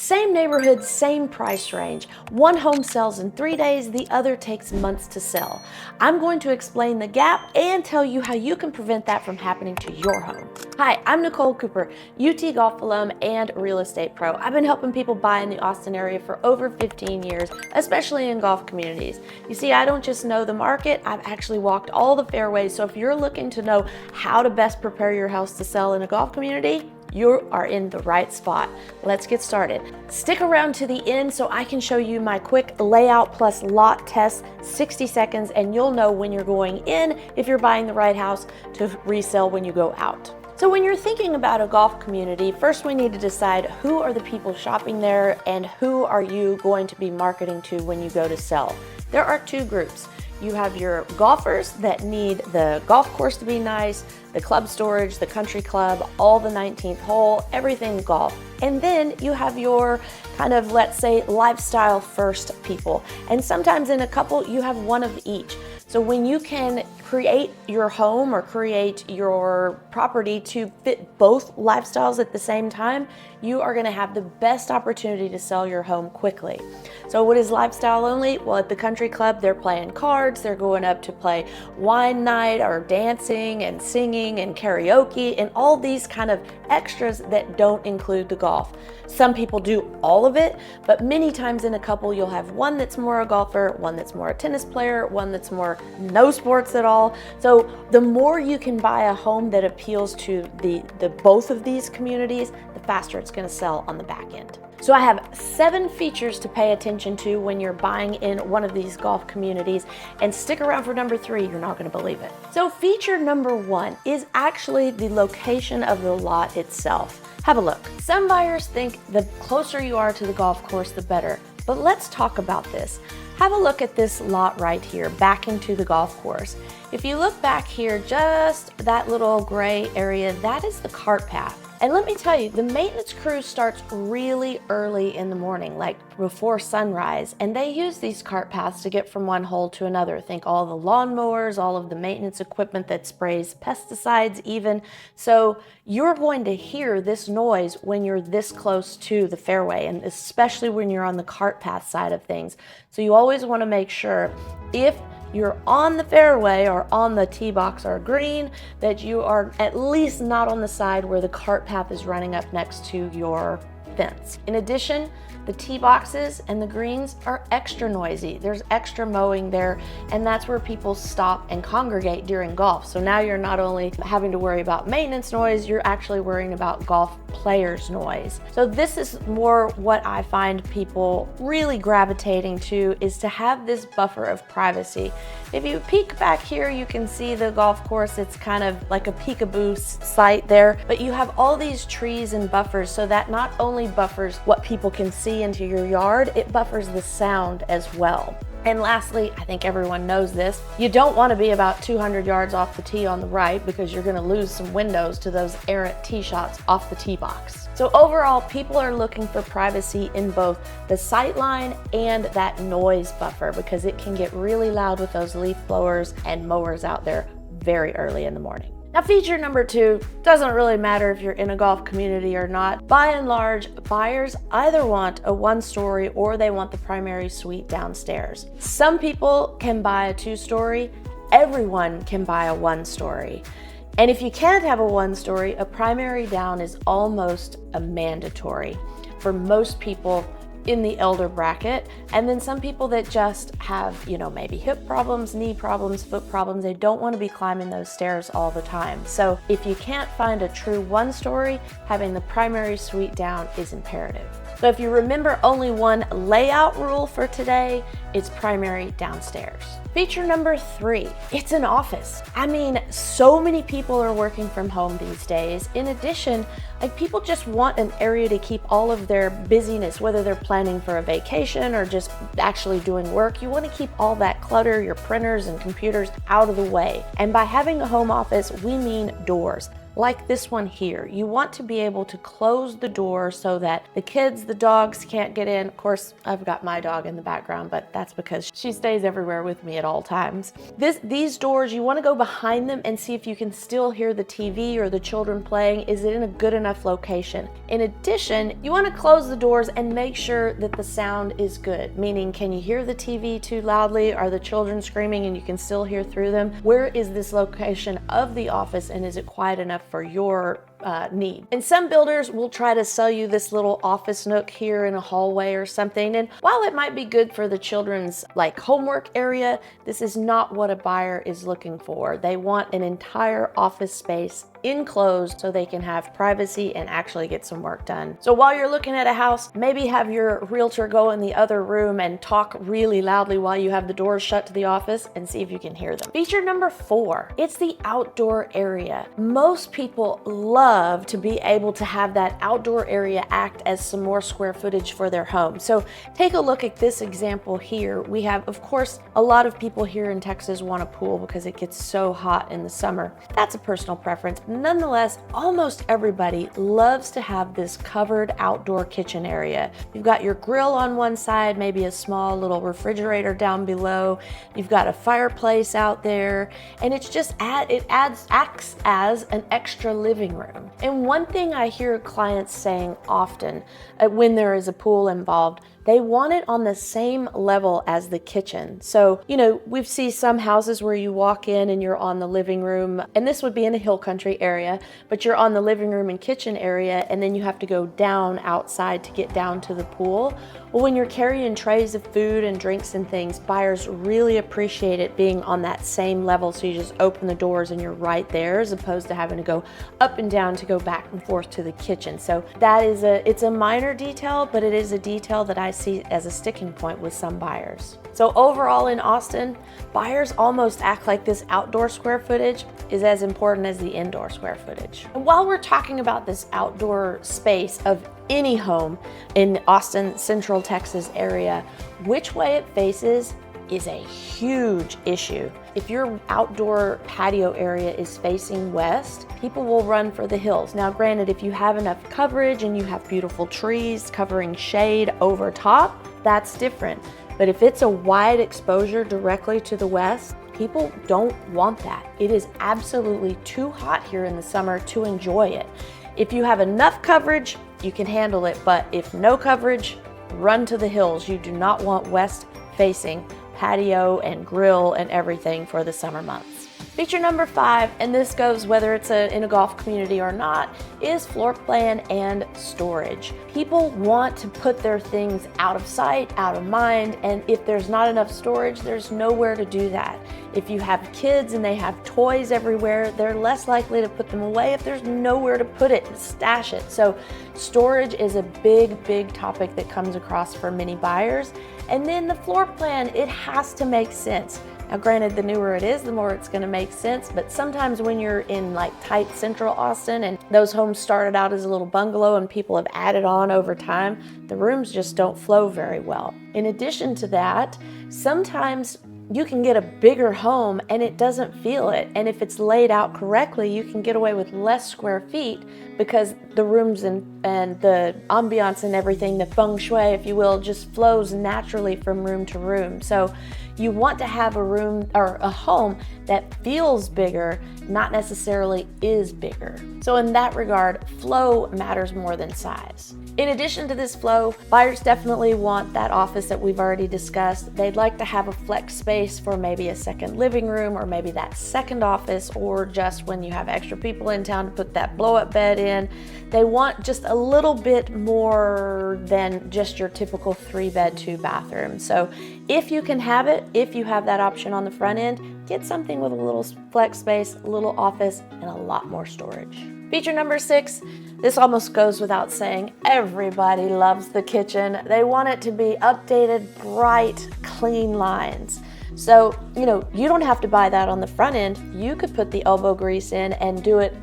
Same neighborhood, same price range. One home sells in 3 days, the other takes months to sell. I'm going to explain the gap and tell you how you can prevent that from happening to your home. Hi, I'm Nicole Cooper, UT Golf alum and real estate pro. I've been helping people buy in the Austin area for over 15 years, especially in golf communities. You see, I don't just know the market, I've actually walked all the fairways. So if you're looking to know how to best prepare your house to sell in a golf community, you are in the right spot. Let's get started. Stick around to the end so I can show you my quick layout plus lot test, 60 seconds, and you'll know when you're going in, if you're buying the right house, to resell when you go out. So when you're thinking about a golf community, first we need to decide who are the people shopping there and who are you going to be marketing to when you go to sell. There are two groups. You have your golfers that need the golf course to be nice, the club storage, the country club, all the 19th hole, everything golf. And then you have your kind of, let's say, lifestyle first people. And sometimes in a couple, you have one of each. So when you can create your home or create your property to fit both lifestyles at the same time, you are gonna have the best opportunity to sell your home quickly. So what is lifestyle only? Well, at the country club, they're playing cards, they're going up to play wine night or dancing and singing and karaoke and all these kind of extras that don't include the golf. Some people do all of it, but many times in a couple, you'll have one that's more a golfer, one that's more a tennis player, one that's more no sports at all. So the more you can buy a home that appeals to the both of these communities, the faster it's going to sell on the back end. So I have 7 features to pay attention to when you're buying in one of these golf communities, and stick around for number 3, you're not going to believe it. So feature number 1 is actually the location of the lot itself. Have a look. Some buyers think the closer you are to the golf course, the better, but let's talk about this. Have a look at this lot right here, backing to the golf course. If you look back here, just that little gray area, that is the cart path. And let me tell you, the maintenance crew starts really early in the morning, like before sunrise, and they use these cart paths to get from one hole to another. Think all the lawnmowers, all of the maintenance equipment that sprays pesticides even. So you're going to hear this noise when you're this close to the fairway, and especially when you're on the cart path side of things. So you always want to make sure, if you're on the fairway or on the tee box or green, that you are at least not on the side where the cart path is running up next to your fence. In addition, the tee boxes and the greens are extra noisy. There's extra mowing there, and that's where people stop and congregate during golf. So now you're not only having to worry about maintenance noise, you're actually worrying about golf players' noise. So this is more what I find people really gravitating to, is to have this buffer of privacy. If you peek back here, you can see the golf course. It's kind of like a peekaboo site there, but you have all these trees and buffers, so that not only buffers what people can see into your yard, it buffers the sound as well. And lastly, I think everyone knows this, you don't want to be about 200 yards off the tee on the right, because you're going to lose some windows to those errant tee shots off the tee box. So overall, people are looking for privacy in both the sight line and that noise buffer, because it can get really loud with those leaf blowers and mowers out there very early in the morning. Now, feature number 2, doesn't really matter if you're in a golf community or not. By and large, buyers either want a 1-story or they want the primary suite downstairs. Some people can buy a 2-story, everyone can buy a 1-story. And if you can't have a 1-story, a primary down is almost a mandatory for most people in the elder bracket. And then some people that just have, maybe hip problems, knee problems, foot problems, they don't want to be climbing those stairs all the time. So if you can't find a true 1-story, having the primary suite down is imperative. So if you remember only one layout rule for today, it's primary downstairs. Feature number 3, it's an office. I mean, so many people are working from home these days. In addition, people just want an area to keep all of their busyness, whether they're planning for a vacation or just actually doing work. You want to keep all that clutter, your printers and computers, out of the way. And by having a home office, we mean doors. like this one here. You want to be able to close the door so that the kids, the dogs can't get in. Of course, I've got my dog in the background, but that's because she stays everywhere with me at all times. These doors, you want to go behind them and see if you can still hear the TV or the children playing. Is it in a good enough location? In addition, you want to close the doors and make sure that the sound is good, meaning can you hear the TV too loudly? Are the children screaming and you can still hear through them? Where is this location of the office and is it quiet enough for your need? And some builders will try to sell you this little office nook here in a hallway or something. And while it might be good for the children's like homework area, this is not what a buyer is looking for. They want an entire office space enclosed so they can have privacy and actually get some work done. So while you're looking at a house, maybe have your realtor go in the other room and talk really loudly while you have the doors shut to the office and see if you can hear them. Feature number 4, it's the outdoor area. Most people love to be able to have that outdoor area act as some more square footage for their home. So take a look at this example here. We have, of course, a lot of people here in Texas want a pool because it gets so hot in the summer. That's a personal preference. Nonetheless, almost everybody loves to have this covered outdoor kitchen area. You've got your grill on one side, maybe a small little refrigerator down below. You've got a fireplace out there, and it's just acts as an extra living room. And one thing I hear clients saying often when there is a pool involved, they want it on the same level as the kitchen. So, we see some houses where you walk in and you're on the living room, and this would be in a hill country area, but you're on the living room and kitchen area, and then you have to go down outside to get down to the pool. Well, when you're carrying trays of food and drinks and things, buyers really appreciate it being on that same level. So you just open the doors and you're right there, as opposed to having to go up and down to go back and forth to the kitchen. So it's a minor detail, but it is a detail that I see as a sticking point with some buyers. So overall in Austin, buyers almost act like this outdoor square footage is as important as the indoor square footage. And while we're talking about this outdoor space of any home in Austin, Central Texas area, which way it faces is a huge issue. If your outdoor patio area is facing west, people will run for the hills. Now, granted, if you have enough coverage and you have beautiful trees covering shade over top, that's different. But if it's a wide exposure directly to the west, people don't want that. It is absolutely too hot here in the summer to enjoy it. If you have enough coverage, you can handle it, but if no coverage, run to the hills. You do not want west facing patio and grill and everything for the summer months. Feature number 5, and this goes whether it's in a golf community or not, is floor plan and storage. People want to put their things out of sight, out of mind, and if there's not enough storage, there's nowhere to do that. If you have kids and they have toys everywhere, they're less likely to put them away if there's nowhere to put it and stash it. So storage is a big topic that comes across for many buyers. And then the floor plan, it has to make sense. Now, granted, the newer it is, the more it's going to make sense, but sometimes when you're in like tight central Austin and those homes started out as a little bungalow and people have added on over time, the rooms just don't flow very well. In addition to that, sometimes you can get a bigger home and it doesn't feel it. And if it's laid out correctly, you can get away with less square feet because the rooms and the ambiance and everything, the feng shui, if you will, just flows naturally from room to room. So you want to have a room or a home that feels bigger, not necessarily is bigger. So in that regard, flow matters more than size. In addition to this flow, buyers definitely want that office that we've already discussed. They'd like to have a flex space for maybe a second living room or maybe that second office, or just when you have extra people in town to put that blow-up bed in. They want just a little bit more than just your typical 3-bed, 2-bathroom. So if you can have it, if you have that option on the front end, get something with a little flex space, a little office, and a lot more storage. Feature number 6, this almost goes without saying, everybody loves the kitchen. They want it to be updated, bright, clean lines. So, you don't have to buy that on the front end. You could put the elbow grease in and do it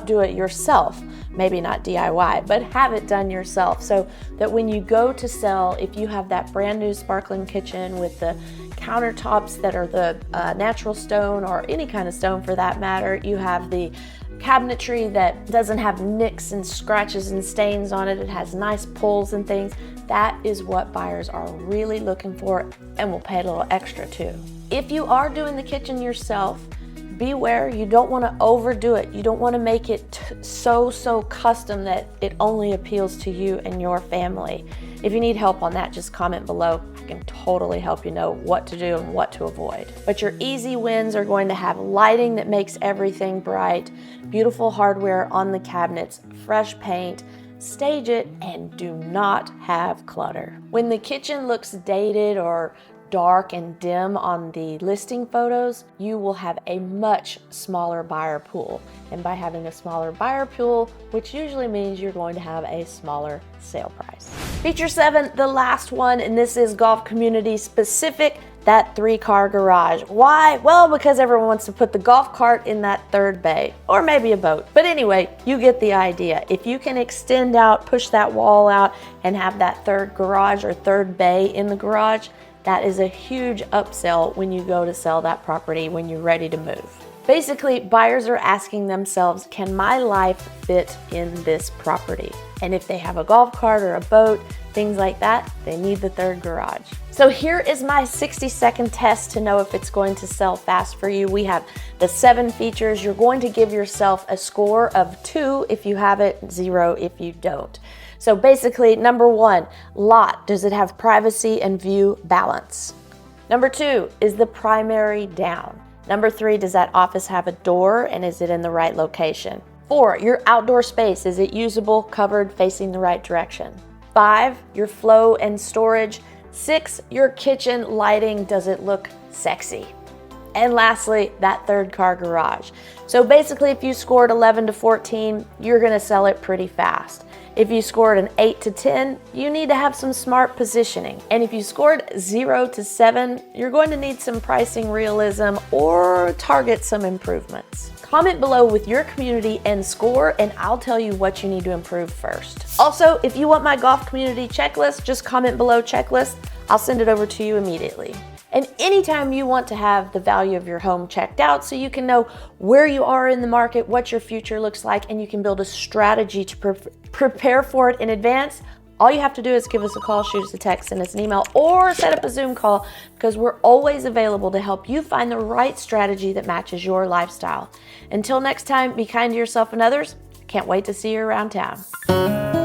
do it yourself. Maybe not DIY, but have it done yourself so that when you go to sell, if you have that brand new sparkling kitchen with the countertops that are the natural stone or any kind of stone for that matter, you have the cabinetry that doesn't have nicks and scratches and stains on it. It has nice pulls and things. That is what buyers are really looking for and will pay a little extra too. If you are doing the kitchen yourself, beware, you don't want to overdo it. You don't want to make it so custom that it only appeals to you and your family. If you need help on that, just comment below. I can totally help you know what to do and what to avoid. But your easy wins are going to have lighting that makes everything bright, beautiful hardware on the cabinets, fresh paint, stage it, and do not have clutter. When the kitchen looks dated or dark and dim on the listing photos, you will have a much smaller buyer pool. And by having a smaller buyer pool, which usually means you're going to have a smaller sale price. Feature 7, the last one, and this is golf community specific, that 3-car garage. Why? Well, because everyone wants to put the golf cart in that third bay, or maybe a boat. But anyway, you get the idea. If you can extend out, push that wall out, and have that third garage or third bay in the garage, that is a huge upsell when you go to sell that property when you're ready to move. Basically, buyers are asking themselves, can my life fit in this property? And if they have a golf cart or a boat, things like that, they need the third garage. So here is my 60-second test to know if it's going to sell fast for you. We have the 7 features. You're going to give yourself a score of 2 if you have it, 0 if you don't. So basically, number 1, lot. Does it have privacy and view balance? Number 2, is the primary down? Number 3, does that office have a door and is it in the right location? 4, your outdoor space. Is it usable, covered, facing the right direction? 5, your flow and storage. 6, your kitchen lighting. Does it look sexy? And lastly, that third car garage. So basically, if you scored 11 to 14, you're gonna sell it pretty fast. If you scored an 8 to 10, you need to have some smart positioning. And if you scored 0 to 7, you're going to need some pricing realism or target some improvements. Comment below with your community and score, and I'll tell you what you need to improve first. Also, if you want my golf community checklist, just comment below checklist. I'll send it over to you immediately. And anytime you want to have the value of your home checked out so you can know where you are in the market, what your future looks like, and you can build a strategy to prepare for it in advance, all you have to do is give us a call, shoot us a text, send us an email, or set up a Zoom call, because we're always available to help you find the right strategy that matches your lifestyle. Until next time, be kind to yourself and others. Can't wait to see you around town.